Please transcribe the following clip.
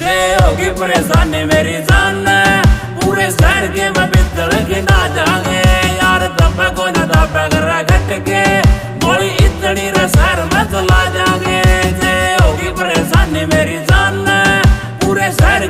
जे होगी परेशानी मेरी जान पूरे शहर के मैं पित्तल के ना जागे यार तब को ना तब कर घट के बोली इतनी रे शहर में चला जागे जे होगी परेशानी मेरी जान पूरे शहर